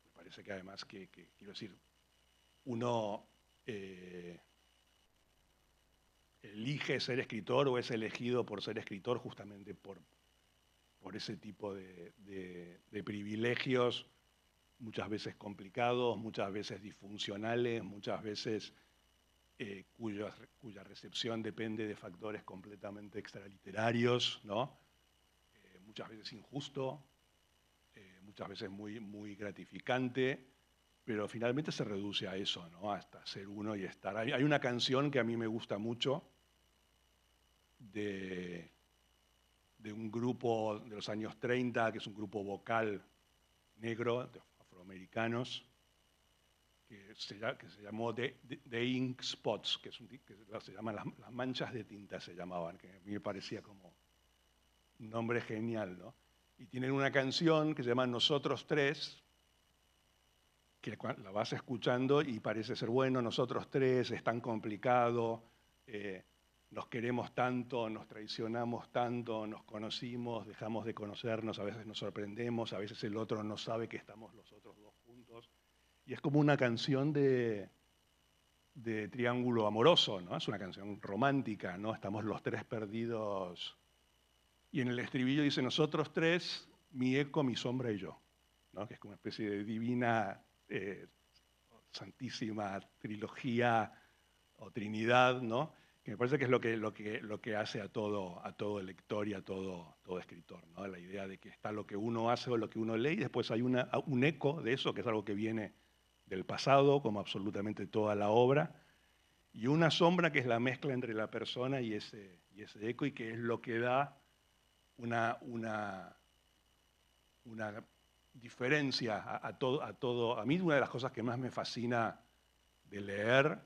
Me parece que además quiero decir, uno elige ser escritor o es elegido por ser escritor justamente por ese tipo de privilegios, muchas veces complicados, muchas veces disfuncionales, muchas veces cuya recepción depende de factores completamente extraliterarios, ¿no? Muchas veces injusto, muchas veces muy gratificante, pero finalmente se reduce a eso, ¿no? Hasta ser uno y estar. Hay una canción que a mí me gusta mucho de, de un grupo de los años 30, que es un grupo vocal negro, de afroamericanos, que se llamó The Ink Spots, que se llaman las manchas de tinta, se llamaban, que a mí me parecía como un nombre genial, ¿no? Y tienen una canción que se llama Nosotros Tres, que la vas escuchando y parece ser, bueno, nosotros tres, es tan complicado, nos queremos tanto, nos traicionamos tanto, nos conocimos, dejamos de conocernos, a veces nos sorprendemos, a veces el otro no sabe que estamos los otros dos juntos. Y es como una canción de triángulo amoroso, ¿no? Es una canción romántica, ¿no? Estamos los tres perdidos. Y en el estribillo dice, nosotros tres, mi eco, mi sombra y yo, ¿no? Que es como una especie de divina, santísima trilogía o trinidad, ¿no? Que me parece que es lo que hace a todo lector y a todo escritor, ¿no? La idea de que está lo que uno hace o lo que uno lee y después hay un eco de eso, que es algo que viene del pasado, como absolutamente toda la obra, y una sombra que es la mezcla entre la persona y ese eco y que es lo que da una diferencia a todo. A mí una de las cosas que más me fascina de leer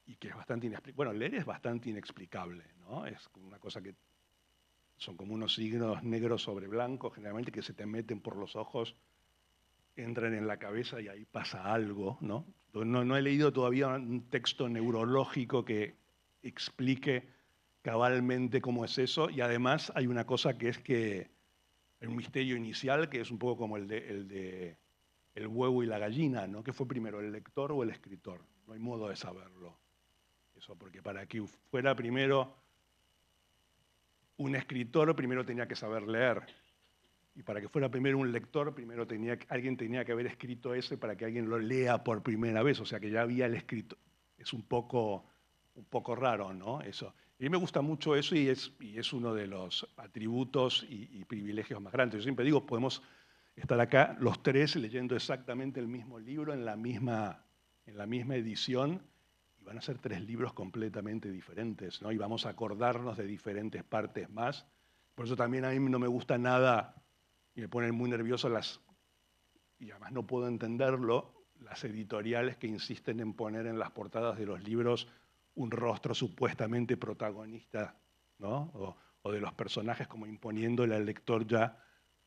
y que es bastante inexplicable. Bueno, leer es bastante inexplicable, ¿no? Es como una cosa que son como unos signos negros sobre blanco, generalmente que se te meten por los ojos, entran en la cabeza y ahí pasa algo, ¿no? No he leído todavía un texto neurológico que explique cabalmente cómo es eso, y además hay una cosa que es que hay un misterio inicial que es un poco como el de el huevo y la gallina, ¿no? ¿Qué fue primero, el lector o el escritor? No hay modo de saberlo. Eso, porque para que fuera primero un escritor, primero tenía que saber leer. Y para que fuera primero un lector, primero alguien tenía que haber escrito eso para que alguien lo lea por primera vez. O sea que ya había el escrito. Es un poco raro, ¿no? Eso. A mí me gusta mucho eso y es uno de los atributos y privilegios más grandes. Yo siempre digo, podemos estar acá los tres leyendo exactamente el mismo libro en la misma edición y van a ser tres libros completamente diferentes, ¿no? Y vamos a acordarnos de diferentes partes más. Por eso también a mí no me gusta nada y me ponen muy nervioso y además no puedo entenderlo, las editoriales que insisten en poner en las portadas de los libros un rostro supuestamente protagonista, ¿no? O de los personajes como imponiéndole al lector ya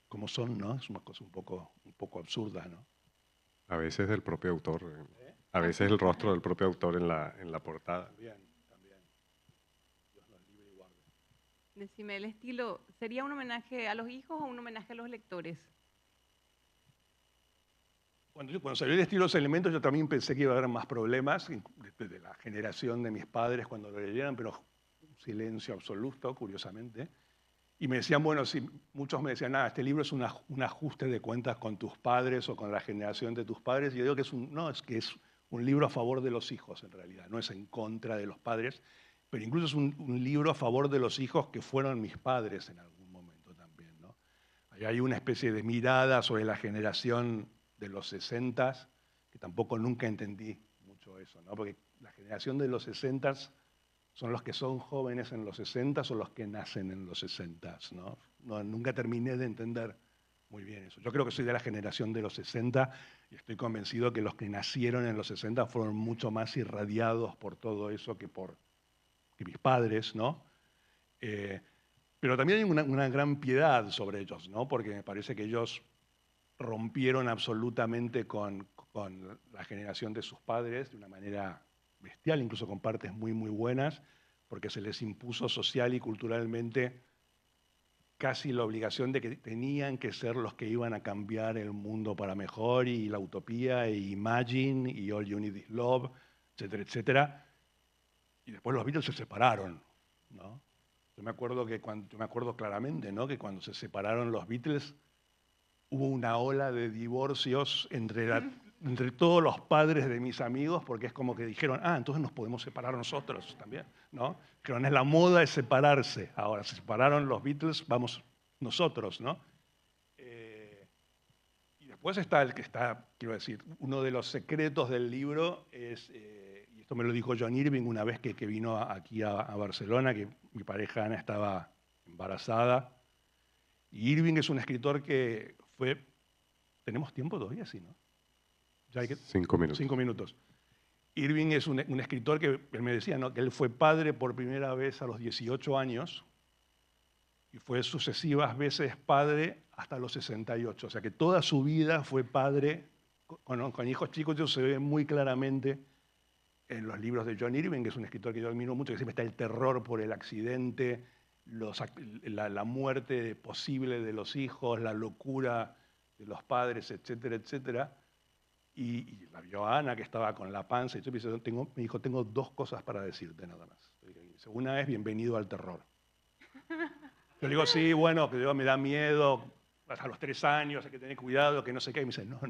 como son, ¿no? Es una cosa un poco absurda, ¿no? A veces del propio autor, ¿Eh? a veces el rostro del propio autor en la portada. También. Dios nos libre y guarde. Decime, el estilo, ¿sería un homenaje a los hijos o un homenaje a los lectores? Cuando salió el estilo de los elementos, yo también pensé que iba a haber más problemas, desde la generación de mis padres cuando lo leyeran, pero un silencio absoluto, curiosamente. Y me decían, bueno, sí, muchos me decían, nada, este libro es un ajuste de cuentas con tus padres o con la generación de tus padres. Y yo digo que es que es un libro a favor de los hijos, en realidad, no es en contra de los padres, pero incluso es un libro a favor de los hijos que fueron mis padres en algún momento también, ¿no? Ahí hay una especie de mirada sobre la generación de los 60, que tampoco nunca entendí mucho eso, ¿no? Porque la generación de los 60 son los que son jóvenes en los 60 o los que nacen en los 60, ¿no? Nunca terminé de entender muy bien eso. Yo creo que soy de la generación de los 60 y estoy convencido que los que nacieron en los 60 fueron mucho más irradiados por todo eso que mis padres, ¿no? Pero también hay una gran piedad sobre ellos, ¿no? Porque me parece que ellos rompieron absolutamente con la generación de sus padres de una manera bestial, incluso con partes muy, muy buenas, porque se les impuso social y culturalmente casi la obligación de que tenían que ser los que iban a cambiar el mundo para mejor, y la utopía, y Imagine, y All You Need Is Love, etcétera, etcétera. Y después los Beatles se separaron, ¿no? Yo me acuerdo claramente, ¿no?, que cuando se separaron los Beatles hubo una ola de divorcios entre todos los padres de mis amigos, porque es como que dijeron, entonces nos podemos separar nosotros también, ¿no? Dijeron, es la moda de separarse. Ahora, se separaron los Beatles, vamos nosotros, ¿no? Y después está el que está, quiero decir, uno de los secretos del libro es, y esto me lo dijo John Irving una vez que vino aquí a Barcelona, que mi pareja Ana estaba embarazada. Y Irving es un escritor que fue... ¿Tenemos tiempo todavía? Sí, ¿no? Ya hay 5 minutos. 5 minutos. Irving es un escritor que él me decía, ¿no?, que él fue padre por primera vez a los 18 años y fue sucesivas veces padre hasta los 68. O sea que toda su vida fue padre con hijos chicos. Eso se ve muy claramente en los libros de John Irving, que es un escritor que yo admiro mucho, que siempre está el terror por el accidente, la muerte posible de los hijos, la locura de los padres, etcétera, etcétera. Y la vio a Ana, que estaba con la panza, y yo me dijo, tengo 2 cosas para decirte nada más. Una es, bienvenido al terror. Yo le digo, sí, bueno, que me da miedo, hasta los 3 años hay que tener cuidado, que no sé qué. Y me dice, no.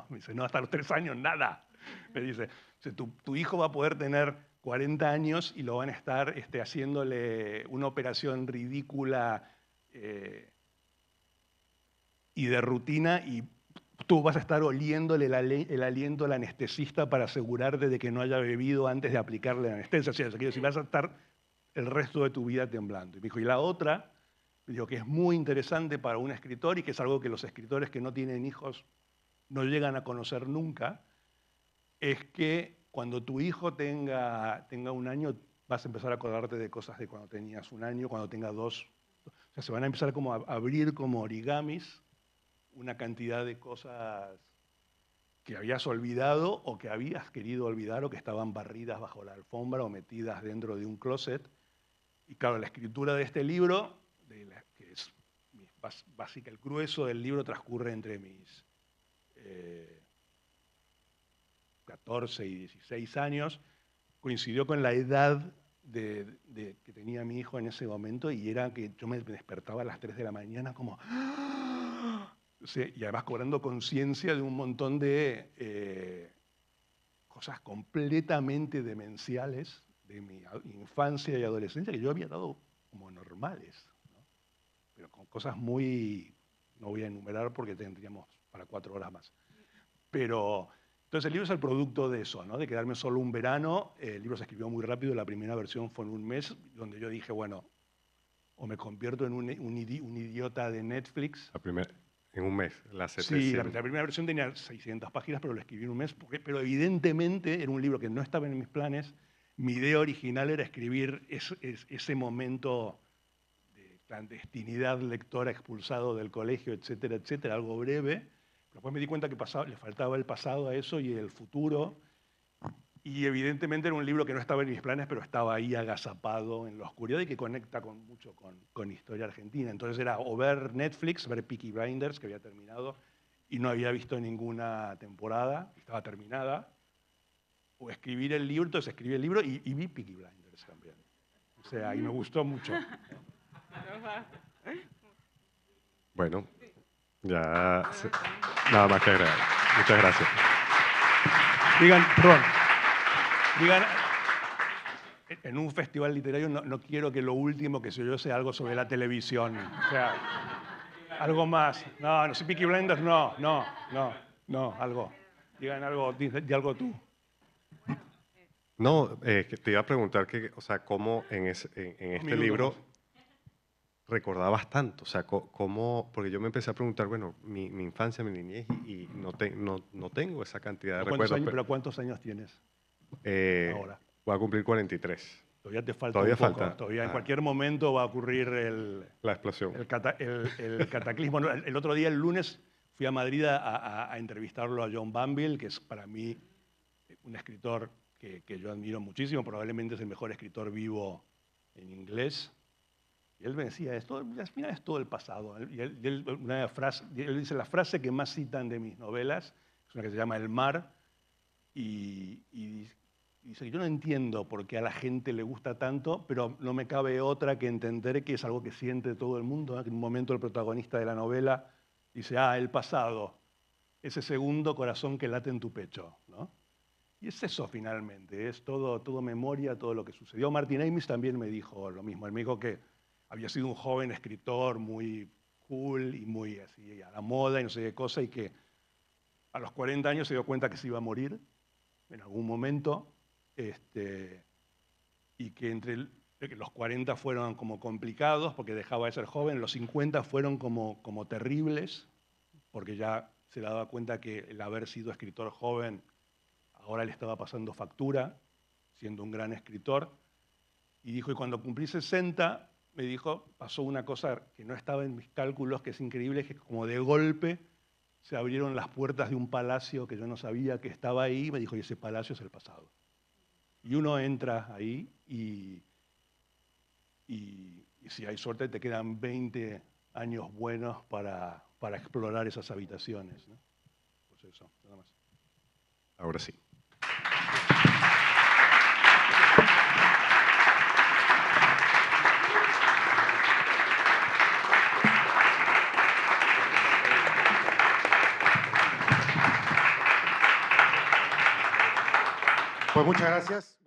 Me dice, no, hasta los 3 años nada. Me dice, tu hijo va a poder tener 40 años y lo van a estar haciéndole una operación ridícula y de rutina, y tú vas a estar oliéndole el aliento al anestesista para asegurarte de que no haya bebido antes de aplicarle la anestesia. O sea, que si vas a estar el resto de tu vida temblando. Y me dijo, y la otra, digo, que es muy interesante para un escritor y que es algo que los escritores que no tienen hijos no llegan a conocer nunca, es que cuando tu hijo tenga 1 año, vas a empezar a acordarte de cosas de cuando tenías 1 año, cuando tenga 2. O sea, se van a empezar como a abrir como origamis una cantidad de cosas que habías olvidado o que habías querido olvidar o que estaban barridas bajo la alfombra o metidas dentro de un closet. Y claro, la escritura de este libro, que es básica, el grueso del libro transcurre entre mis 14 y 16 años, coincidió con la edad que tenía mi hijo en ese momento, y era que yo me despertaba a las 3 de la mañana como... Sí, y además cobrando conciencia de un montón de cosas completamente demenciales de mi infancia y adolescencia que yo había dado como normales, ¿no? Pero con cosas muy... no voy a enumerar porque tendríamos para 4 horas más. Pero entonces el libro es el producto de eso, ¿no?, de quedarme solo un verano. El libro se escribió muy rápido, la primera versión fue en 1 mes, donde yo dije, bueno, o me convierto en un idiota de Netflix. En 1 mes, Sí, la primera versión tenía 600 páginas, pero lo escribí en 1 mes, pero evidentemente era un libro que no estaba en mis planes. Mi idea original era escribir ese momento de clandestinidad, lectora expulsado del colegio, etcétera, etcétera, algo breve. Pero después me di cuenta que le faltaba el pasado a eso y el futuro. Y evidentemente era un libro que no estaba en mis planes, pero estaba ahí agazapado en la oscuridad y que conecta mucho con historia argentina. Entonces era o ver Netflix, ver Peaky Blinders, que había terminado y no había visto ninguna temporada, estaba terminada, o escribir el libro. Entonces escribí el libro y vi Peaky Blinders también. O sea, y me gustó mucho. Bueno, nada más que agregar. Muchas gracias. Digan, en un festival literario no quiero que lo último que se oyó sea algo sobre la televisión. O sea, algo más. No, si Peaky Blinders, no, algo. Digan algo, di algo tú. No, que te iba a preguntar o sea, cómo en este libro recordabas tanto, o sea, porque yo me empecé a preguntar, bueno, mi infancia, mi niñez, y no tengo esa cantidad de recuerdos. ¿Pero cuántos años tienes ahora? Voy a cumplir 43. Todavía te falta Todavía un poco. falta. Todavía en cualquier momento va a ocurrir la explosión. El cataclismo. El otro día, el lunes, fui a Madrid a entrevistarlo a John Banville, que es para mí un escritor que yo admiro muchísimo, probablemente es el mejor escritor vivo en inglés. Y él me decía, al final es todo el pasado. Y él dice, la frase que más citan de mis novelas es una que se llama El mar, y dice, yo no entiendo por qué a la gente le gusta tanto, pero no me cabe otra que entender que es algo que siente todo el mundo, ¿no? Que en un momento el protagonista de la novela dice, el pasado, ese segundo corazón que late en tu pecho, ¿no? Y es eso finalmente, es todo memoria, todo lo que sucedió. Martin Amis también me dijo lo mismo, él me dijo que había sido un joven escritor muy cool y muy así a la moda y no sé qué cosa, y que a los 40 años se dio cuenta que se iba a morir en algún momento, y que que los 40 fueron como complicados porque dejaba de ser joven, los 50 fueron como terribles, porque ya se daba cuenta que el haber sido escritor joven ahora le estaba pasando factura, siendo un gran escritor. Y dijo, y cuando cumplí 60, me dijo, pasó una cosa que no estaba en mis cálculos, que es increíble, que como de golpe se abrieron las puertas de un palacio que yo no sabía que estaba ahí, y me dijo, y ese palacio es el pasado. Y uno entra ahí y si hay suerte te quedan 20 años buenos para explorar esas habitaciones, ¿no? Pues eso, nada más. Ahora sí. Pues muchas gracias.